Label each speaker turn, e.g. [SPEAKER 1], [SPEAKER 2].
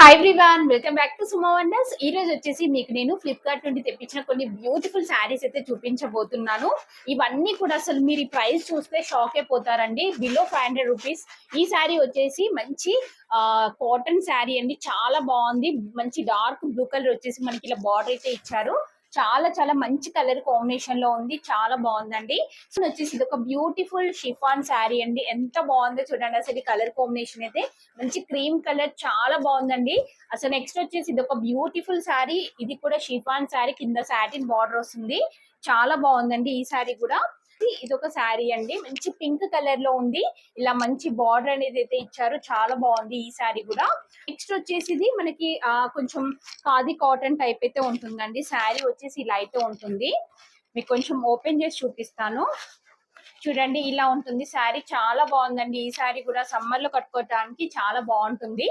[SPEAKER 1] Hi everyone, welcome back to Suma wonders. ఈ రోజు వచ్చేసి మీకు నేను ఫ్లిప్కార్ట్ నుండి తెప్పించిన కొన్ని బ్యూటిఫుల్ శారీస్ అయితే చూపించబోతున్నాను. ఇవన్నీ కూడా అసలు మీరు ఈ ప్రైస్ చూస్తే షాక్ అయిపోతారండి. Below 500 rupees. ఈ శారీ వచ్చేసి మంచి కాటన్ శారీ అండి, చాలా బాగుంది. మంచి డార్క్ బ్లూ కలర్ వచ్చేసి మనకి ఇలా బార్డర్ అయితే ఇచ్చారు. చాలా చాలా మంచి కలర్ కాంబినేషన్ లో ఉంది, చాలా బాగుందండి. సో వచ్చేసి ఇది ఒక బ్యూటిఫుల్ షిఫాన్ శారీ అండి, ఎంత బాగుందో చూడండి. అసలు ఈ కలర్ కాంబినేషన్ అయితే మంచి క్రీమ్ కలర్, చాలా బాగుందండి. అసలు నెక్స్ట్ వచ్చేసి ఇది ఒక బ్యూటిఫుల్ శారీ, ఇది కూడా షిఫాన్ శారీ, కింద సాటిన్ బార్డర్ వస్తుంది, చాలా బాగుందండి. ఈ శారీ కూడా ఇది ఒక శారీ అండి, మంచి పింక్ కలర్ లో ఉంది, ఇలా మంచి బార్డర్ అనేది అయితే ఇచ్చారు, చాలా బాగుంది ఈ శారీ కూడా. నెక్స్ట్ వచ్చేసి ఇది మనకి కొంచెం ఖాదీ కాటన్ టైప్ అయితే ఉంటుందండి. శారీ వచ్చేసి ఇలా అయితే ఉంటుంది, మీకు కొంచెం ఓపెన్ చేసి చూపిస్తాను. చూడండి ఇలా ఉంటుంది శారీ, చాలా బాగుందండి. ఈ శారీ కూడా సమ్మర్ లో కట్టుకోవడానికి చాలా బాగుంటుంది.